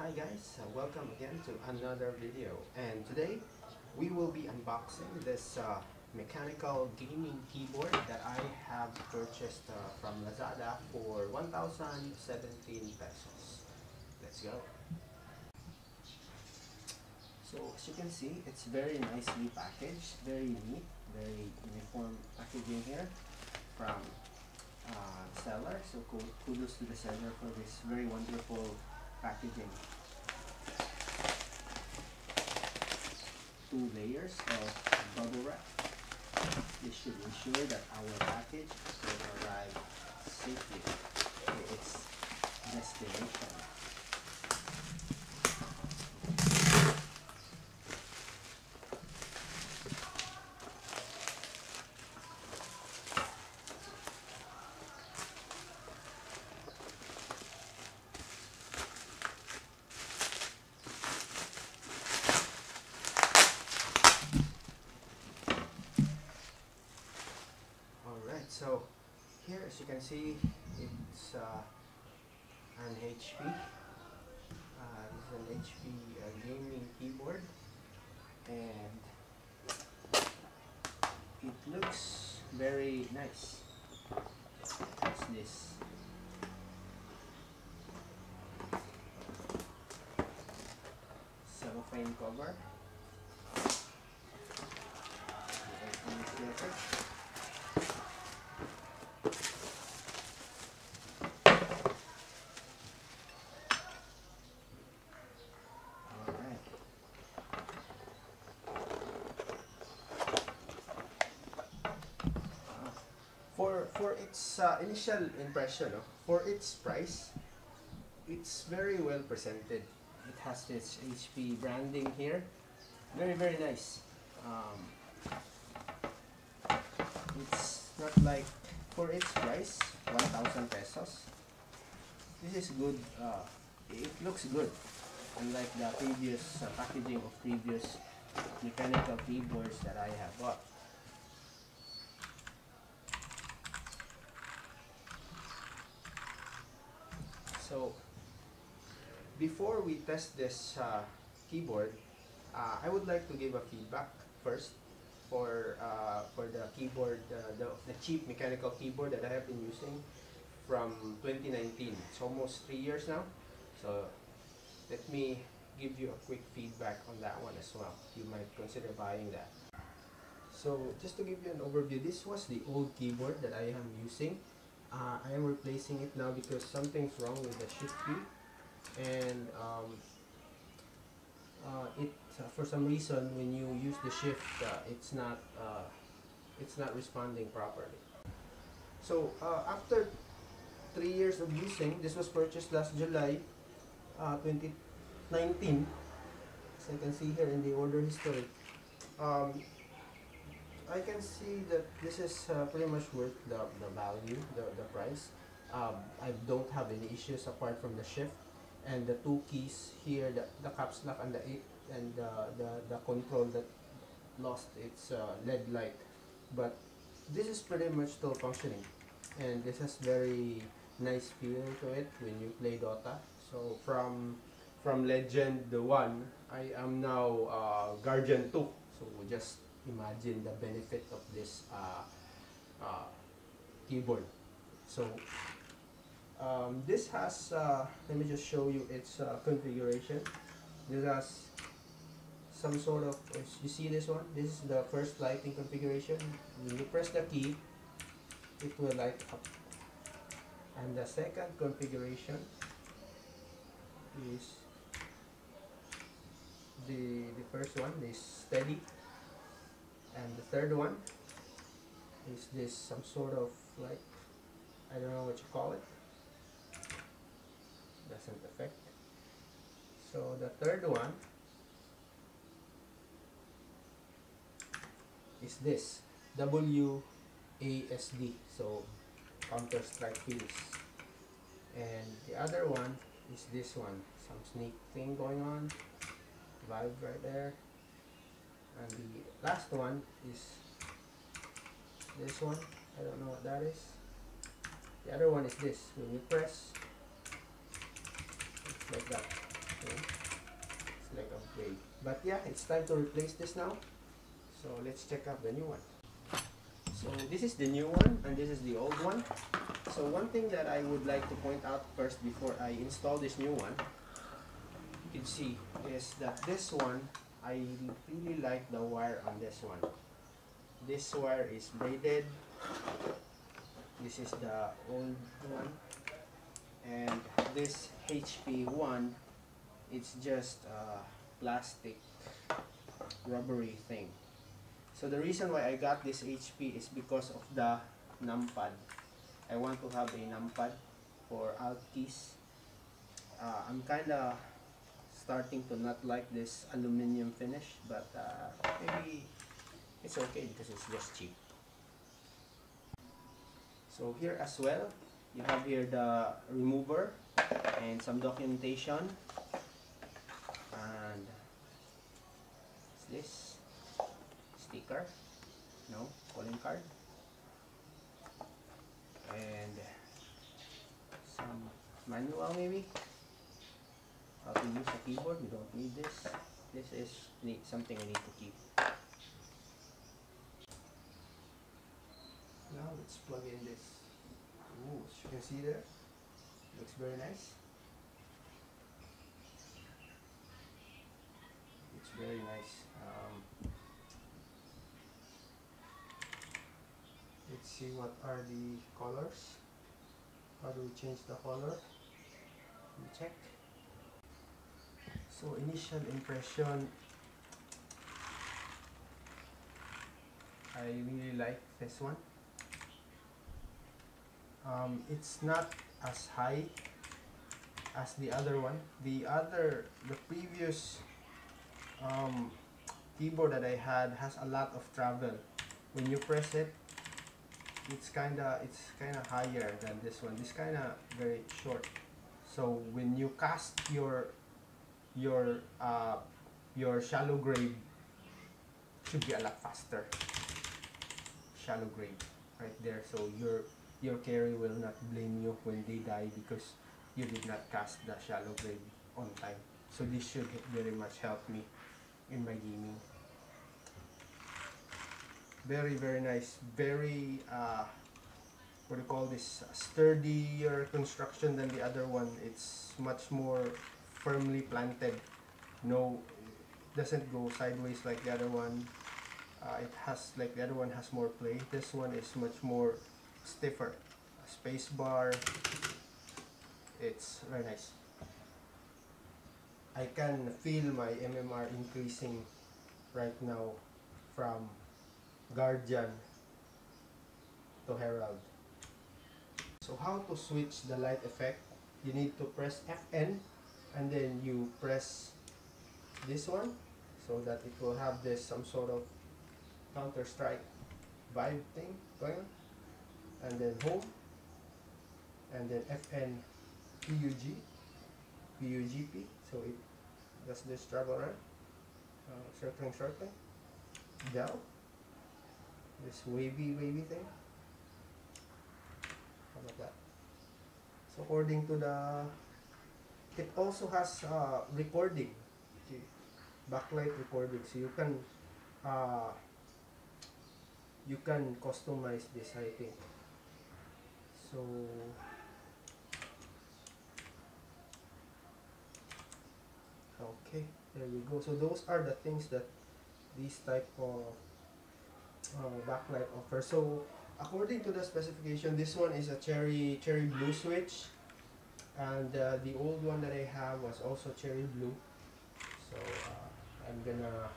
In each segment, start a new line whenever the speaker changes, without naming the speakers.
Hi guys, welcome again to another video, and today we will be unboxing this mechanical gaming keyboard that I have purchased from Lazada for 1,017 pesos. Let's go. So as you can see, it's very nicely packaged, very neat, very uniform packaging here from seller. So kudos to the seller for this very wonderful packaging. 2 layers of bubble wrap. This should ensure that our package will arrive safely to its destination. So here, as you can see, it's an HP. This is an HP gaming keyboard, and it looks very nice. It's this cellophane cover. For its initial impression, for its price, it's very well presented. It has this HP branding here, very nice. It's not like, for its price, 1,000 pesos. This is good. It looks good, unlike the previous packaging of previous mechanical keyboards that I have bought. So before we test this keyboard, I would like to give a feedback first for the keyboard, the cheap mechanical keyboard that I have been using from 2019. It's almost 3 years now. So let me give you a quick feedback on that one as well. You might consider buying that. So just to give you an overview, this was the old keyboard that I am using. I am replacing it now because something's wrong with the shift key, and for some reason when you use the shift, it's not responding properly. So after 3 years of using, this was purchased last July 2019. As I can see here in the order history, I can see that this is pretty much worth the value, the price. I don't have any issues apart from the shift and the 2 keys here, the caps lock and the 8, and the control that lost its LED light. But this is pretty much still functioning, and this has very nice feel to it when you play Dota. So from Legend 1, I am now Guardian 2. So just imagine the benefit of this keyboard. So this has, let me just show you its configuration. This has some sort of, you see this one? This is the first lighting configuration. When you press the key, it will light up. And the second configuration is the first one is steady. And the third one is this, some sort of, like, I don't know what you call it, doesn't affect. So the third one is this WASD, so Counter-Strike feels. And the other one is this one, some sneak thing going on, vibe right there. And the last one is this one. I don't know what that is. The other one is this. When you press, it's like that. Okay. It's like upgrade. But yeah, it's time to replace this now. So let's check out the new one. So this is the new one and this is the old one. So one thing that I would like to point out first before I install this new one, you can see, is that this one, I really like the wire on this one. This wire is braided. This is the old one. And this HP one, it's just a plastic rubbery thing. So the reason why I got this HP is because of the numpad. I want to have a numpad for alt keys. I'm kinda starting to not like this aluminum finish, but maybe it's okay because it's just cheap. So here as well, you have here the remover and some documentation. And what's this? Sticker? No, calling card. And some manual maybe. How to use a keyboard. We don't need this. This is something I need to keep. Now let's plug in this. Ooh, as you can see there, looks very nice. It's very nice. Let's see what are the colors. How do we change the color? We check. So initial impression, I really like this one. It's not as high as the other one. The previous keyboard that I had has a lot of travel. When you press it, it's kinda higher than this one. This kinda very short. So when you cast your shallow grade, should be a lot faster. Shallow grade, right there. So your carry will not blame you when they die because you did not cast the shallow grade on time. So this should very much help me in my gaming. Very, very nice. Very what do you call this, sturdier construction than the other one. It's much more firmly planted. No, it doesn't go sideways like the other one. It has, like the other one has more play. This one is much more stiffer. Space bar. It's very nice. I can feel my MMR increasing right now from Guardian to Herald. So how to switch the light effect? You need to press FN and then you press this one so that it will have this some sort of Counter-Strike vibe thing going on, and then home, and then FN PUGP, so it does this travel around, circling down, this wavy thing. How about that? So according to the, it also has recording, okay, backlight recording, so you can customize this, I think. So okay, there we go. So those are the things that these type of backlight offers. So according to the specification, this one is a cherry blue switch, and the old one that I have was also cherry blue. So I'm gonna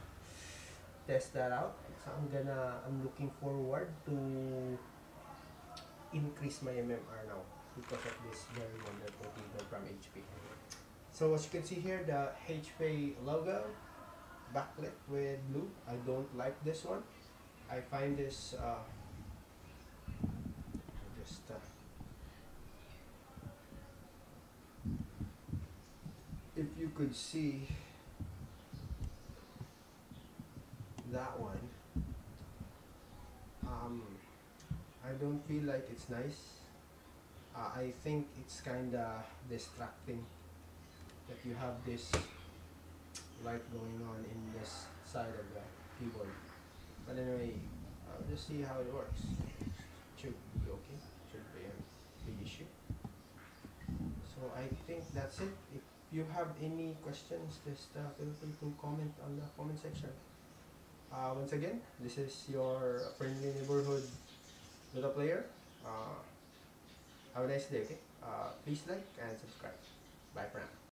test that out. So I'm looking forward to increase my MMR now because of this very wonderful keyboard from HP. So as you can see here, the HP logo backlit with blue. I don't like this one. I find this if you could see that one, I don't feel like it's nice. I think it's kinda distracting. that you have this light going on in this side of the keyboard. But anyway, I'll just see how it works. Should be okay. Should be a big issue. So I think that's it. If you have any questions, just feel free to comment on the comment section. Once again, this is your friendly neighborhood Dota player. Have a nice day, okay? Please like and subscribe. Bye for now.